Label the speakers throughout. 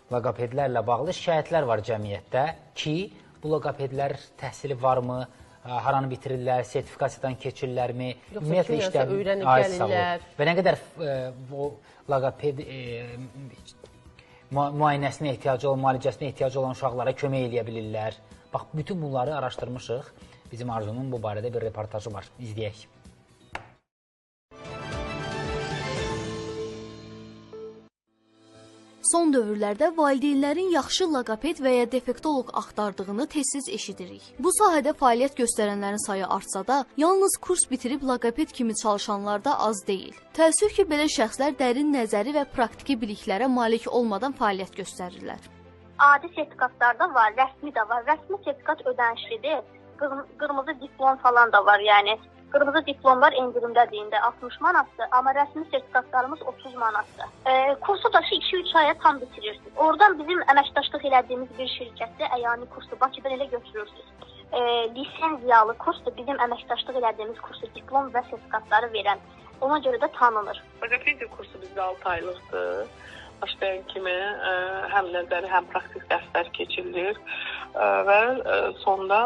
Speaker 1: loqopedlərlə bağlı şikayətlər var cəmiyyətdə ki, bu loqopedlər təhsili varmı, haranı bitirirlər, sertifikasiyadan keçirlərmi, ümumiyyətlə işlər aid sağlar. Və nə qədər bu loqoped müayinəsinə ehtiyacı olan, müalicəsinə ehtiyacı olan uşaqlara kömək eləyə bilirlər. Bax, bütün bunları araşdırmışıq. Bizim Arzunun bu barədə bir reportajı var. İzləyək.
Speaker 2: Son dövrlərdə valideynlərin yaxşı loqoped və ya defektoloq axtardığını tez-tez eşidirik. Bu sahədə fəaliyyət göstərənlərin sayı artsa da, yalnız kurs bitirib loqoped kimi çalışanlar da az deyil. Təəssüf ki, belə şəxslər dərin nəzəri və praktiki biliklərə malik olmadan fəaliyyət göstərirlər.
Speaker 3: Adi sertifikatlarda var, rəsmi də var. Rəsmi sertifikat ödənişlidir. Qırmızı diplom falan da var, yəni. Qırmızı diplomlar endirimdədir, 60 manatdır, amma rəsmi sertifikatlarımız 30 manatdır. Kursu da 2-3 aya tam bitirirsiniz. Oradan bizim əməkdaşlıq elədiyimiz bir şirkətdə əyani kursu Bakıdan elə götürürsünüz. Lisenziyalı kursdur, bizim əməkdaşlıq elədiyimiz kursu diplom və sertifikatları verən. Ona görə də tanınır.
Speaker 4: Loqopediya kursu bizdə 6 aylıqdır. Başlayan kimi həm nəzəri, həm praktik dərslər keçirilir və sonda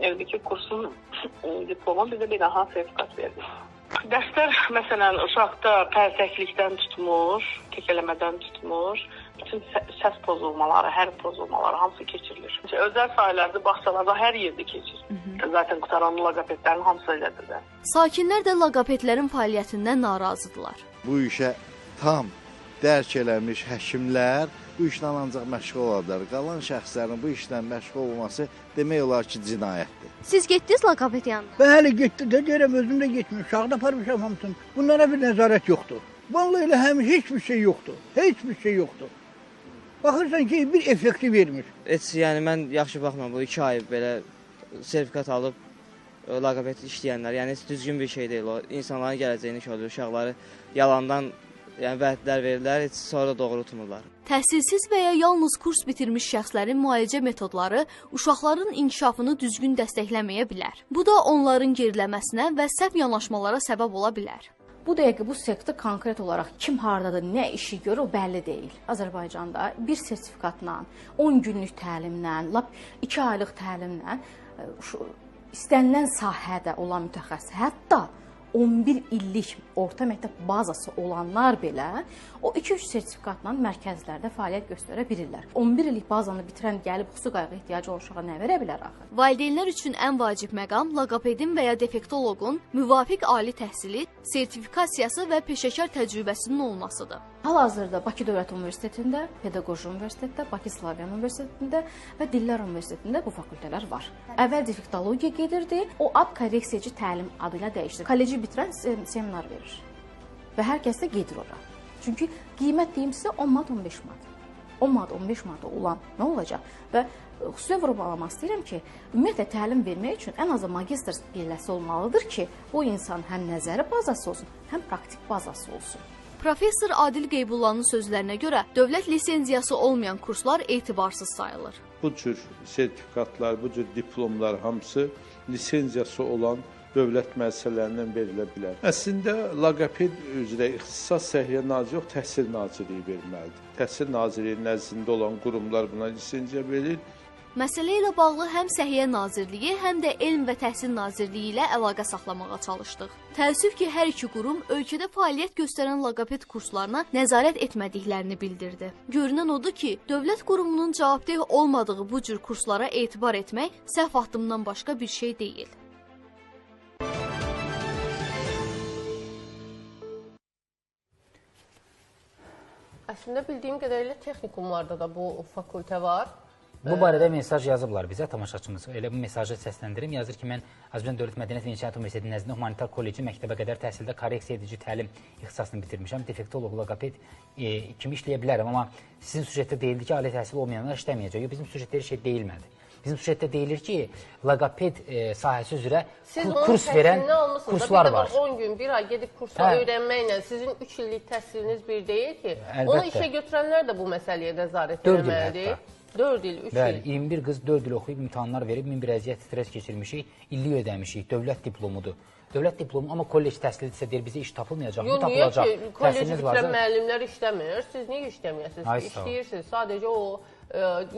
Speaker 4: evdeki kursun diplomu bizə bir daha sertifikat verilir. Dərslər, məsələn, uşaqda pərsəklikdən tutmuş, kekələmədən tutmuş, bütün səs pozulmaları, hərf pozulmaları hamısı keçirilir. Özəl sahələrdə, bağçalarda hər yerdə keçir. Zaten qutaran loqopedlərin hamısı elədir də.
Speaker 2: Sakinlər də loqopedlərin fəaliyyətindən narazıdırlar.
Speaker 5: Bu işə tam dərk eləmiş həkimlər bu işlə ancaq məşğul olarlar. Qalan şəxslərin bu işlə məşğul olması demək olar ki, cinayətdir.
Speaker 2: Siz getdiniz loqoped yanına?
Speaker 6: Bəli, getdi də, görəm, özüm də getmiş. Uşaqda aparmışam hamısını. Bunlara bir nəzarət yoxdur. Vallahi elə heç bir şey yoxdur. Heç bir şey yoxdur. Baxırsan ki, bir effekti vermir.
Speaker 7: Heç, yəni mən yaxşı baxmam, bu 2 ay belə sertifikat alıb loqoped işləyənlər, yəni heç düzgün bir şey deyil o. İnsanların gələcəyini şöyle uşaqları yalandan vədlər verirlər, heç sonra doğru tutmurlar.
Speaker 2: Təhsilsiz və ya yalnız kurs bitirmiş şəxslərin müalicə metodları uşaqların inkişafını düzgün dəstəkləməyə bilər. Bu da onların geriləməsinə və səhv yanaşmalara səbəb ola bilər.
Speaker 8: Bu dəqiqə bu sektor konkret olaraq kim hardadır, nə işi görür, o bəlli deyil. Azərbaycanda bir sertifikatla, 10 günlük təlimlə, 2 aylıq təlimlə istənilən sahədə olan mütəxəssis, hətta 11 illik orta məktəb bazası olanlar belə o 2-3 sertifikatla mərkəzlərdə fəaliyyət göstərə bilirlər. 11 illik bazanı bitirən gəlib xüsusi qayğı ehtiyacı olan uşağa nə verə bilər axı?
Speaker 2: Valideynlər üçün ən vacib məqam loqopedin və ya defektoloqun müvafiq ali təhsili, sertifikasiyası və peşəkar təcrübəsinin olmasıdır.
Speaker 8: Hal-hazırda Bakı Dövlət Universitetində, Pedaqoji Universitetdə, Bakı Slavyan Universitetində və Dillər Universitetində bu fakültələr var. Əvvəl defektologiya gedirdi, o ad korreksiyacı təlim adı ilə dəyişdi. Kolleci bitirən seminar verir və hər kəs də gedir ora. Çünki qiymət deyim sizə 10 manat, 15 manat. 10 manat, 15 manat olan nə olacaq? Və xüsusilə vurğulamaq istəyirəm ki, ümumiyyətlə təlim vermək üçün ən azı magistr pilləsi olmalıdır ki, bu insan həm nəzəri bazası olsun, həm praktik bazası olsun.
Speaker 2: Professor Adil Qeybullanın sözlərinə görə dövlət lisenziyası olmayan kurslar etibarsız sayılır.
Speaker 9: Bu cür sertifikatlar, bu cür diplomlar hamısı lisenziyası olan dövlət müəssisələrindən verilə bilər. Əslində, loqoped üzrə ixtisas Səhiyyə Nazirliyi yox, Təhsil Nazirliyi verməlidir. Təhsil Nazirliyi nəzdində olan qurumlar buna lisenziya verir.
Speaker 2: Məsələ ilə bağlı həm Səhiyyə Nazirliyi, həm də Elm və Təhsil Nazirliyi ilə əlaqə saxlamağa çalışdıq. Təəssüf ki, hər iki qurum ölkədə fəaliyyət göstərən loqoped kurslarına nəzarət etmədiklərini bildirdi. Görünən odur ki, dövlət qurumunun cavabdeh olmadığı bu cür kurslara etibar etmək səhv addımdan başqa bir şey deyil.
Speaker 10: Əslində bildiyim qədərilə texnikumlarda da bu fakültə var.
Speaker 1: Bu barədə mesaj yazıblar bizə, tamaşaçımız. Elə bu mesajı səsləndirim. Yazır ki, mən Azərbaycan Dövlət Mədəniyyət və İnşaat Universitetinin nəzdində humanitar kolleci məktəbə qədər təhsildə korreksiya edici təlim ixtisasını bitirmişəm. Defektoloq, loqoped kimi işləyə bilərəm. Amma sizin süjetdə deyildi ki, ali təhsil olmayanlar işləməyəcək. Bizim süjetdə şey deyilmədi. Bizim süjetdə deyilir ki, loqoped sahəsi üzrə kurs verən kurslar var.
Speaker 10: Siz 10 gün, 1 ay gedib kursa öyrənməklə sizin 3 illik təhsiliniz bir deyil ki. Onu işə götürənlər də bu məsələyə nəzarət etməlidir. 4 il, 3
Speaker 1: Bəli,
Speaker 10: il.
Speaker 1: 21 qız 4 il oxuyub imtahanlar verib, min bir əziyyət, stres keçirmişik, illik ödəmişik, dövlət diplomudur. Dövlət diplomu, amma kollec təhsilidirsə deyir, bizə iş tapılmayacaq, bu tapılacaq.
Speaker 10: Yox, niyə ki, kolleci bitirən müəllimlər işləmir, siz niyə işləməyəsiniz? İşləyirsiniz, sadəcə o,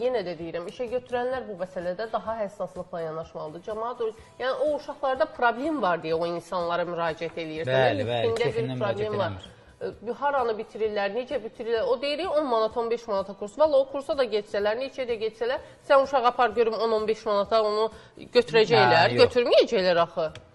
Speaker 10: yenə də deyirəm, işə götürənlər bu məsələdə daha həssaslıqla yanaşmalıdır. Cəmaat, yəni o uşaqlarda problem var deyə o insanlara müraciət eləyirsən.
Speaker 1: Bəli, bəli, kefindən müraciət eləmir.
Speaker 10: Haranı bitirirlər, necə bitirirlər, o deyirik 10 manat, 15 manata kurs. Valla o kursa da geçsələr, neçə də geçsələr, sən uşaq apar görüm 10-15 manata onu götürəcəklər, götürməyəcəklər axı.